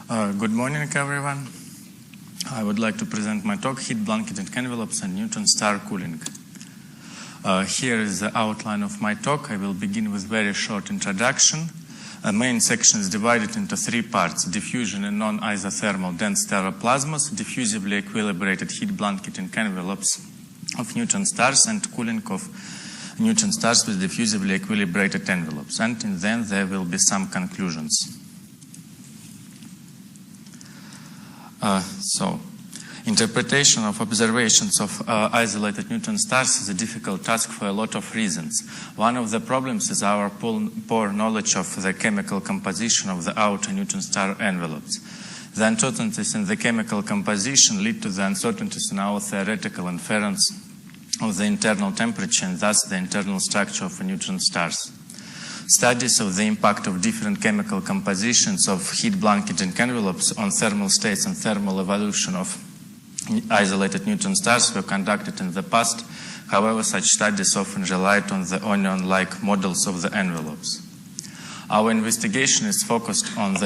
Good morning, everyone. I would like to present my talk, Heat Blanketed Envelopes and Neutron star cooling. Here is the outline of my talk. I will begin with very short introduction. A main section is divided into three parts: diffusion in non-isothermal dense stellar plasmas, diffusively equilibrated heat blanketing envelopes of neutron stars, and cooling of neutron stars with diffusively equilibrated envelopes. And then there will be some conclusions. Interpretation of observations of isolated neutron stars is a difficult task for a lot of reasons. One of the problems is our poor knowledge of the chemical composition of the outer neutron star envelopes. The uncertainties in the chemical composition lead to the uncertainties in our theoretical inference of the internal temperature and thus the internal structure of neutron stars. Studies of the impact of different chemical compositions of heat blanketing envelopes on thermal states and thermal evolution of isolated neutron stars were conducted in the past. However, such studies often relied on the onion-like models of the envelopes. Our investigation is focused on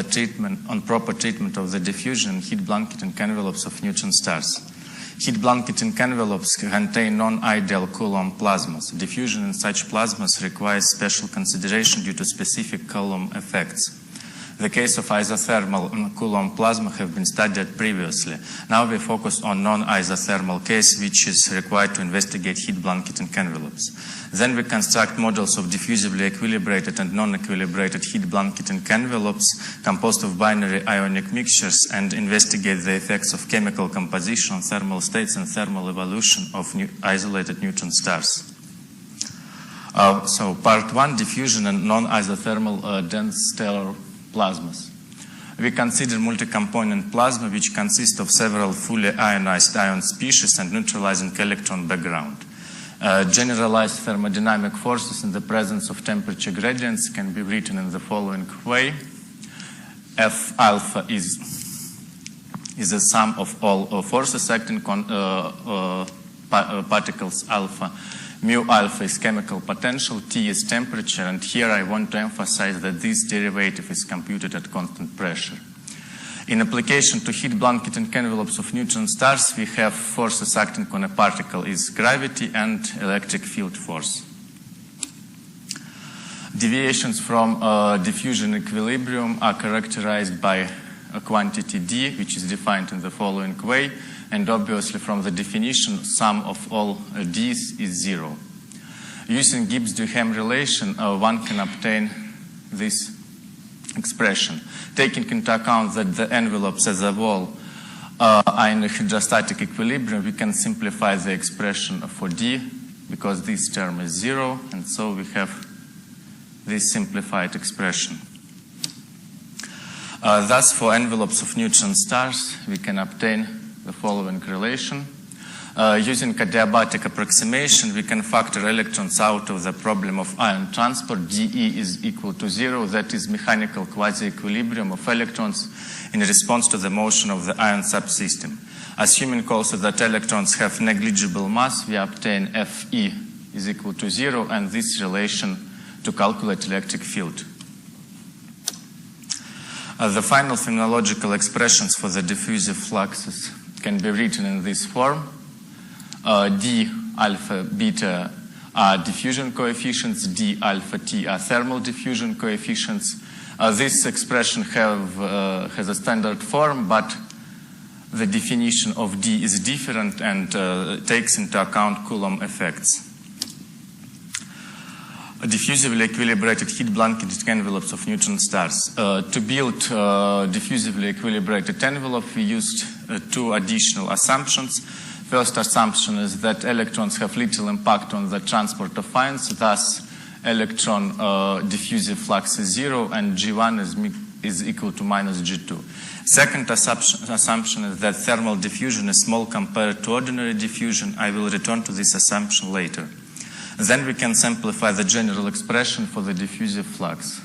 proper treatment of the diffusion and heat blanketing envelopes of neutron stars. Heat blanketing envelopes contain non-ideal Coulomb plasmas. Diffusion in such plasmas requires special consideration due to specific Coulomb effects. The case of isothermal Coulomb plasma have been studied previously. Now we focus on non-isothermal case, which is required to investigate heat blanketing envelopes. Then we construct models of diffusively equilibrated and non-equilibrated heat blanketing envelopes composed of binary ionic mixtures and investigate the effects of chemical composition on thermal states and thermal evolution of isolated neutron stars. Part 1, diffusion and non-isothermal dense stellar plasmas. We consider multi-component plasma which consists of several fully ionized ion species and neutralizing electron background. Generalized thermodynamic forces in the presence of temperature gradients can be written in the following way. F alpha is the sum of all forces acting on particles alpha. Mu alpha is chemical potential, T is temperature, and here I want to emphasize that this derivative is computed at constant pressure. In application to heat blanketing envelopes of neutron stars, we have forces acting on a particle is gravity and electric field force. Deviations from diffusion equilibrium are characterized by a quantity D, which is defined in the following way, and obviously from the definition, sum of all D's is 0. Using Gibbs-Duhem relation, one can obtain this expression. Taking into account that the envelopes as a whole are in a hydrostatic equilibrium, we can simplify the expression for D because this term is 0, and so we have this simplified expression. Thus, for envelopes of neutron stars, we can obtain the following relation. Using adiabatic approximation, we can factor electrons out of the problem of ion transport. dE is equal to 0. That is mechanical quasi-equilibrium of electrons in response to the motion of the ion subsystem. Assuming also that electrons have negligible mass, we obtain Fe is equal to 0, and this relation to calculate electric field. The final phenomenological expressions for the diffusive fluxes can be written in this form. D alpha beta are diffusion coefficients, D alpha T are thermal diffusion coefficients. This expression has a standard form, but the definition of D is different and takes into account Coulomb effects. Diffusively equilibrated heat blanketed envelopes of neutron stars. To build diffusively equilibrated envelope, we used two additional assumptions. First assumption is that electrons have little impact on the transport of ions, thus electron diffusive flux is 0 and G1 is equal to minus G2. Second assumption is that thermal diffusion is small compared to ordinary diffusion. I will return to this assumption later. Then we can simplify the general expression for the diffusive flux.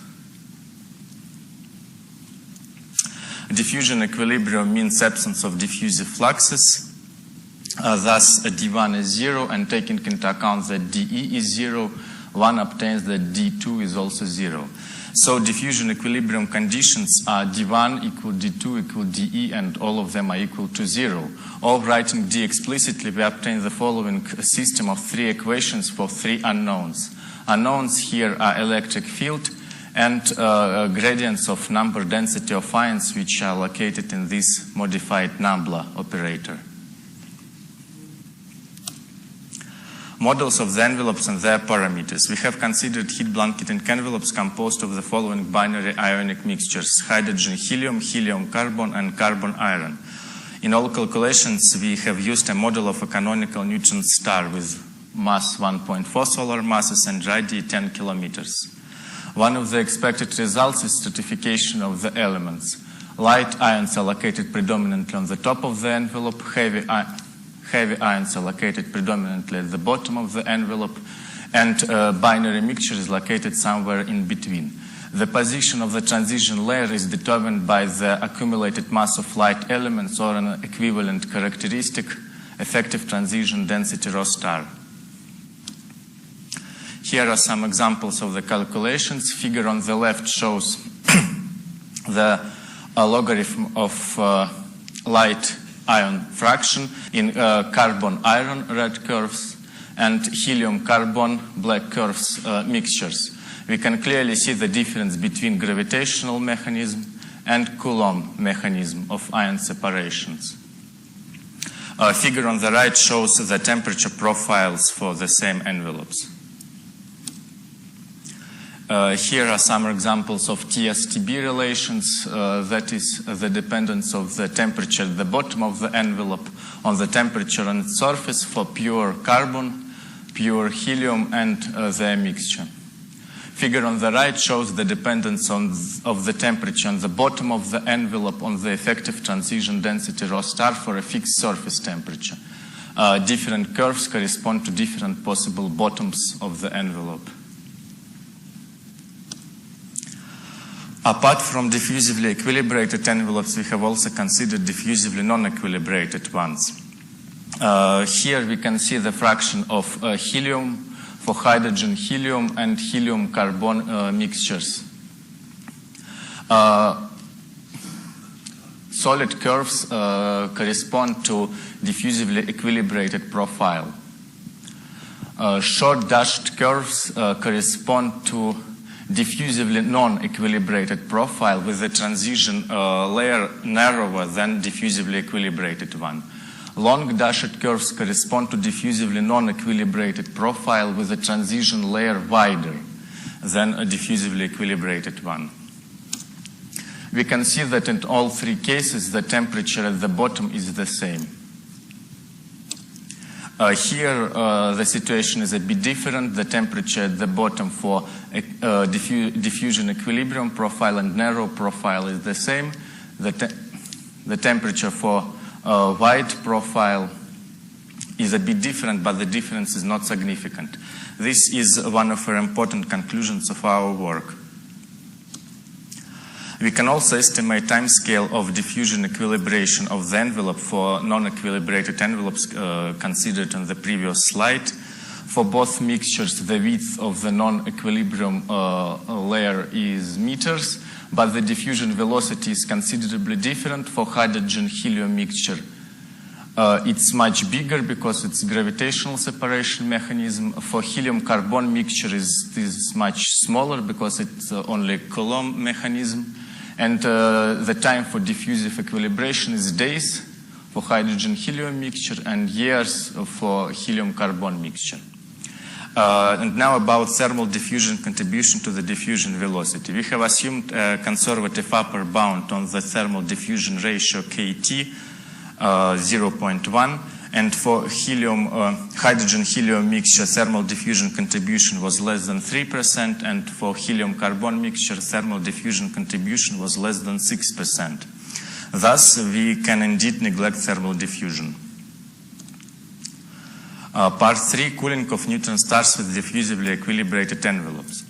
Diffusion equilibrium means absence of diffusive fluxes. Thus, D1 is 0, and taking into account that dE is 0, one obtains that D2 is also 0. So diffusion equilibrium conditions are D1 equal D2 equal DE, and all of them are equal to 0. Or writing D explicitly, we obtain the following system of three equations for three unknowns. Unknowns here are electric field and gradients of number density of ions, which are located in this modified Nambla operator. Models of the envelopes and their parameters. We have considered heat blanketing envelopes composed of the following binary ionic mixtures: hydrogen, helium, helium, carbon, and carbon, iron. In all calculations, we have used a model of a canonical neutron star with mass 1.4 solar masses and radii 10 kilometers. One of the expected results is stratification of the elements. Light ions are located predominantly on the top of the envelope, heavy ions are located predominantly at the bottom of the envelope, and binary mixture is located somewhere in between. The position of the transition layer is determined by the accumulated mass of light elements or an equivalent characteristic, effective transition density rho star. Here are some examples of the calculations. Figure on the left shows the logarithm of light ion fraction in carbon-iron red curves and helium-carbon black curves mixtures. We can clearly see the difference between gravitational mechanism and Coulomb mechanism of ion separations. Figure on the right shows the temperature profiles for the same envelopes. Here are some examples of TS-TB relations, that is the dependence of the temperature at the bottom of the envelope on the temperature on its surface for pure carbon, pure helium, and their mixture. Figure on the right shows the dependence of the temperature on the bottom of the envelope on the effective transition density rho star for a fixed surface temperature. Different curves correspond to different possible bottoms of the envelope. Apart from diffusively equilibrated envelopes, we have also considered diffusively non-equilibrated ones. Here we can see the fraction of helium for hydrogen, helium, and helium-carbon mixtures. Solid curves correspond to diffusively equilibrated profile. Short dashed curves correspond to diffusively non-equilibrated profile with the transition layer narrower than diffusively equilibrated one. Long dashed curves correspond to diffusively non-equilibrated profile with a transition layer wider than a diffusively equilibrated one. We can see that in all three cases the temperature at the bottom is the same. Here the situation is a bit different. The temperature at the bottom for diffusion equilibrium profile and narrow profile is the same. The temperature for wide profile is a bit different, but the difference is not significant. This is one of our important conclusions of our work. We can also estimate time scale of diffusion equilibration of the envelope for non-equilibrated envelopes considered on the previous slide. For both mixtures, the width of the non-equilibrium layer is meters, but the diffusion velocity is considerably different for hydrogen-helium mixture. It's much bigger because it's gravitational separation mechanism. For helium-carbon mixture is much smaller because it's only Coulomb mechanism. And the time for diffusive equilibration is days for hydrogen-helium mixture and years for helium-carbon mixture. And now about thermal diffusion contribution to the diffusion velocity. We have assumed a conservative upper bound on the thermal diffusion ratio KT, 0.1, and for hydrogen-helium mixture, thermal diffusion contribution was less than 3%, and for helium-carbon mixture, thermal diffusion contribution was less than 6%. Thus, we can indeed neglect thermal diffusion. Part 3, cooling of neutron stars with diffusively equilibrated envelopes.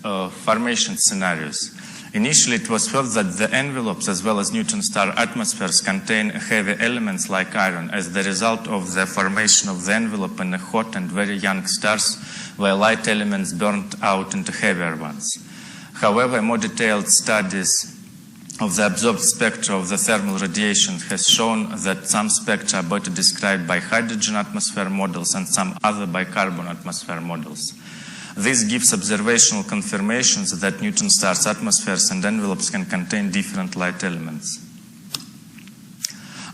Formation scenarios. Initially, it was thought that the envelopes as well as neutron star atmospheres contain heavy elements like iron as the result of the formation of the envelope in hot and very young stars where light elements burned out into heavier ones. However, more detailed studies of the absorbed spectra of the thermal radiation has shown that some spectra are better described by hydrogen atmosphere models and some other by carbon atmosphere models. This gives observational confirmations that neutron stars' atmospheres and envelopes can contain different light elements.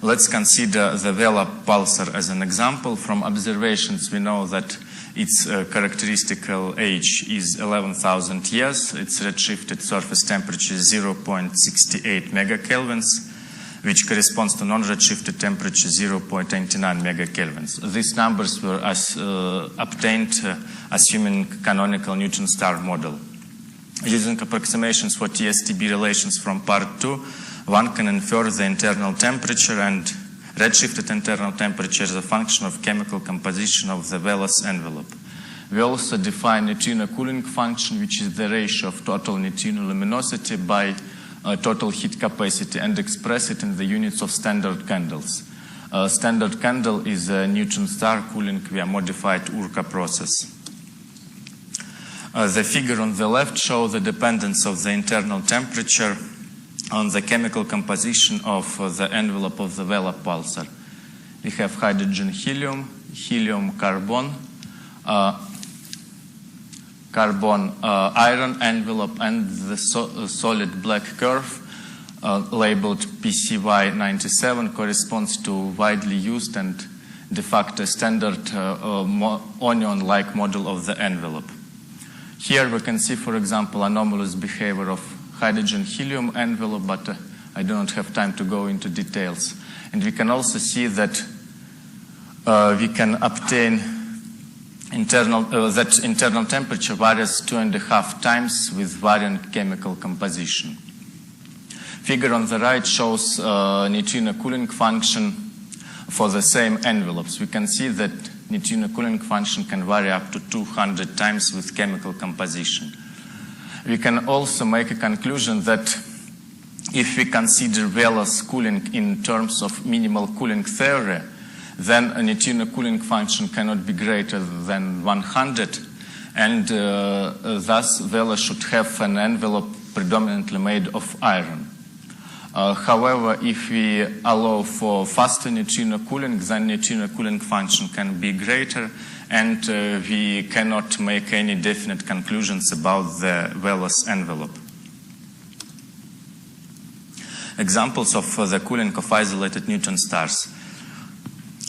Let's consider the Vela pulsar as an example. From observations, we know that its characteristical age is 11,000 years. Its redshifted surface temperature is 0.68 megakelvins, which corresponds to non-redshifted temperature 0.89 megakelvins. These numbers were obtained assuming canonical neutron star model. Using approximations for TSTB relations from part 2, one can infer the internal temperature and redshifted internal temperature as a function of chemical composition of the Velas envelope. We also define neutrino cooling function, which is the ratio of total neutrino luminosity by total heat capacity, and express it in the units of standard candles. Standard candle is a neutron star cooling via modified Urca process. The figure on the left shows the dependence of the internal temperature on the chemical composition of the envelope of the Vela pulsar. We have hydrogen helium, helium carbon, carbon iron envelope, and the solid black curve labeled PCY97 corresponds to widely used and de facto standard onion-like model of the envelope. Here we can see, for example, anomalous behavior of hydrogen helium envelope, but I do not have time to go into details. And we can also see that we can obtain that internal temperature varies 2.5 times with varying chemical composition. Figure on the right shows neutrino cooling function for the same envelopes. We can see that neutrino cooling function can vary up to 200 times with chemical composition. We can also make a conclusion that if we consider Vela's cooling in terms of minimal cooling theory, then a neutrino cooling function cannot be greater than 100, and thus Vela should have an envelope predominantly made of iron. However, if we allow for faster neutrino cooling, then neutrino cooling function can be greater, and we cannot make any definite conclusions about the Vela's envelope. Examples of the cooling of isolated neutron stars.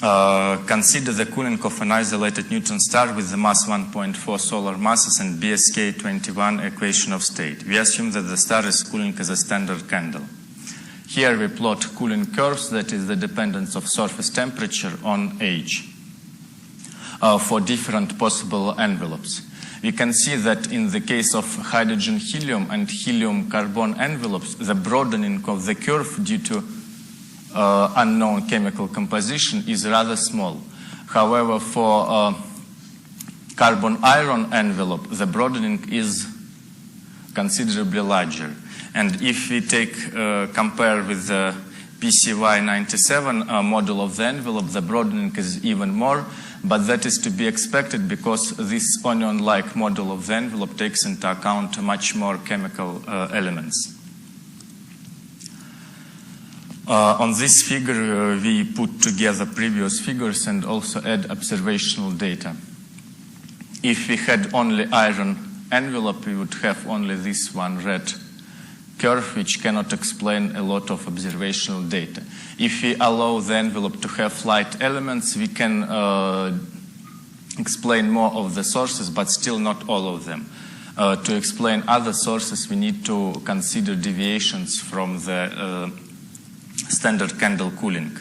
Consider the cooling of an isolated neutron star with the mass 1.4 solar masses and BSK21 equation of state. We assume that the star is cooling as a standard candle. Here we plot cooling curves, that is the dependence of surface temperature on age, for different possible envelopes. We can see that in the case of hydrogen helium and helium carbon envelopes, the broadening of the curve due to unknown chemical composition is rather small. However, for carbon iron envelope, the broadening is considerably larger. And if we compare with the PCY97 model of the envelope, the broadening is even more, but that is to be expected because this onion-like model of the envelope takes into account much more chemical elements. On this figure, we put together previous figures and also add observational data. If we had only iron envelope, we would have only this one red curve, which cannot explain a lot of observational data. If we allow the envelope to have light elements, we can explain more of the sources, but still not all of them. To explain other sources, we need to consider deviations from the standard candle cooling.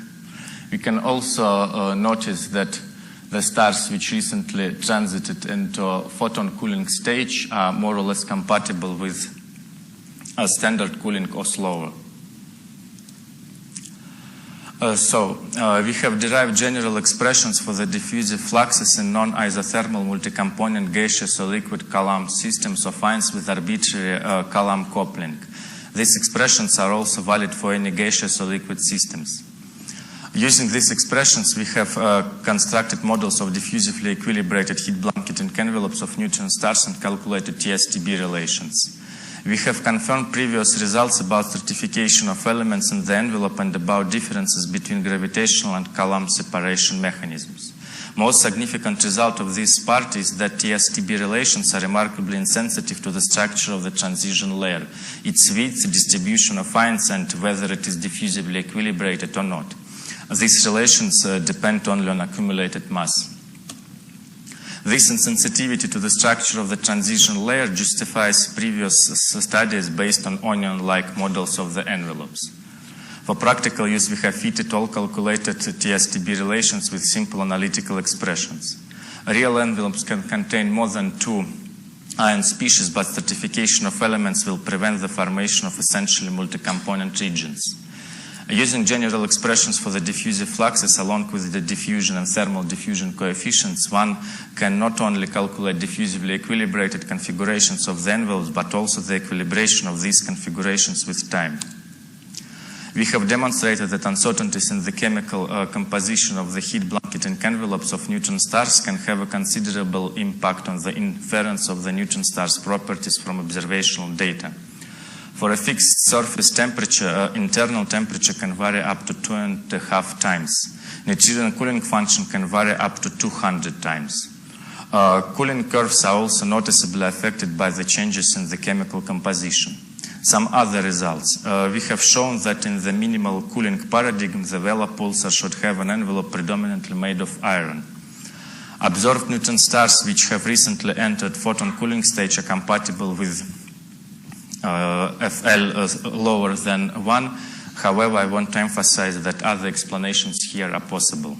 We can also notice that the stars which recently transited into photon cooling stage are more or less compatible with a standard cooling or slower. We have derived general expressions for the diffusive fluxes in non-isothermal multi-component gaseous or liquid Coulomb systems of ions with arbitrary Coulomb coupling. These expressions are also valid for any gaseous or liquid systems. Using these expressions, we have constructed models of diffusively equilibrated heat blanketing envelopes of neutron stars and calculated TS-TB relations. We have confirmed previous results about stratification of elements in the envelope and about differences between gravitational and Coulomb separation mechanisms. Most significant result of this part is that TS-TB relations are remarkably insensitive to the structure of the transition layer, its width, distribution of ions, and whether it is diffusively equilibrated or not. These relations depend only on accumulated mass. This insensitivity to the structure of the transition layer justifies previous studies based on onion-like models of the envelopes. For practical use, we have fitted all calculated TS-TB relations with simple analytical expressions. Real envelopes can contain more than 2 ion species, but stratification of elements will prevent the formation of essentially multi-component regions. Using general expressions for the diffusive fluxes along with the diffusion and thermal diffusion coefficients, one can not only calculate diffusively equilibrated configurations of the envelopes, but also the equilibration of these configurations with time. We have demonstrated that uncertainties in the chemical composition of the heat blanketing envelopes of neutron stars can have a considerable impact on the inference of the neutron stars' properties from observational data. For a fixed surface temperature, internal temperature can vary up to 2.5 times. Neutrino cooling function can vary up to 200 times. Cooling curves are also noticeably affected by the changes in the chemical composition. Some other results. We have shown that in the minimal cooling paradigm, the Vela pulsar should have an envelope predominantly made of iron. Observed neutron stars which have recently entered photon cooling stage are compatible with FL lower than 1. However, I want to emphasize that other explanations here are possible.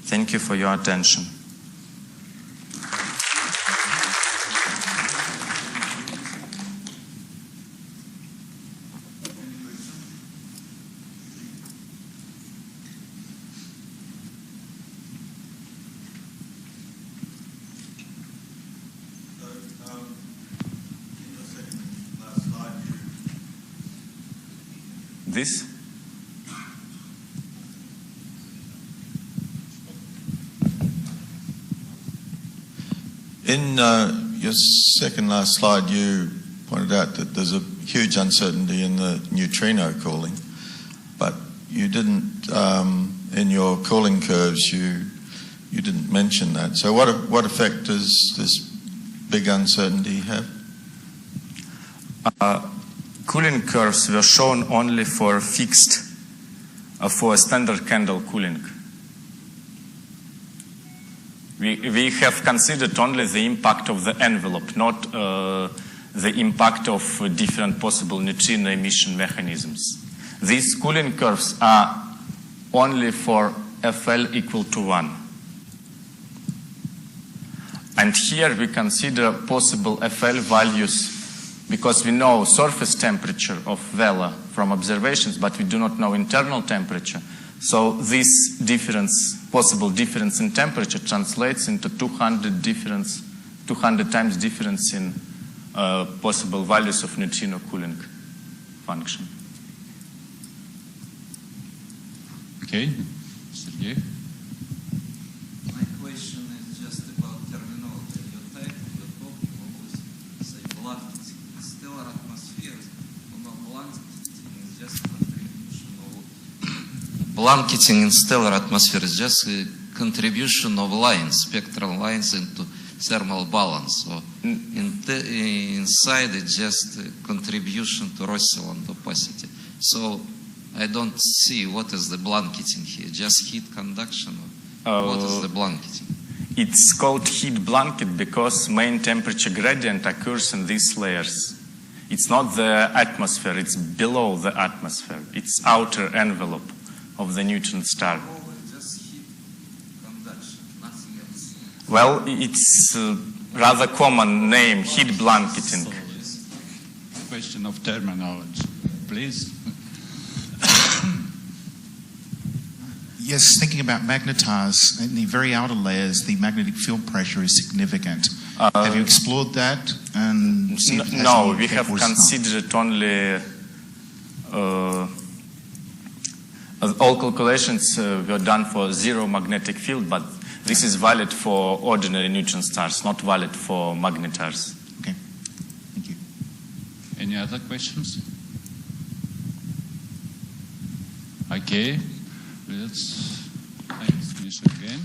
Thank you for your attention. This? In your second last slide, you pointed out that there's a huge uncertainty in the neutrino cooling, but you didn't, in your cooling curves, you didn't mention that. So what effect does this big uncertainty have? Cooling curves were shown only for fixed, for standard candle cooling. We have considered only the impact of the envelope, not the impact of different possible neutrino emission mechanisms. These cooling curves are only for FL equal to 1. And here we consider possible FL values because we know surface temperature of Vela from observations, but we do not know internal temperature. So this difference, possible difference in temperature translates into 200 times difference in possible values of neutrino cooling function. Okay, Sergey. My question is just about terminology. Your title, your topic always say blanketing in stellar atmospheres. Blanketing is just contribution of blanketing in stellar atmosphere is just a contribution of lines, spectral lines into thermal balance. So inside it's just a contribution to Rosseland opacity. So I don't see what is the blanketing here. Just heat conduction. What is the blanketing? It's called heat blanket because main temperature gradient occurs in these layers. It's not the atmosphere, it's below the atmosphere. It's outer envelope of the neutron star. Just heat conduction, nothing else. Well, it's a rather common name, heat blanketing. Question of terminology, please. Yes, thinking about magnetars, in the very outer layers, the magnetic field pressure is significant. Have you explored that? And see if it has No, any we effect have or it's not? considered only all calculations were done for zero magnetic field, but this is valid for ordinary neutron stars, not valid for magnetars. Okay. Thank you. Any other questions? Okay, let's finish again.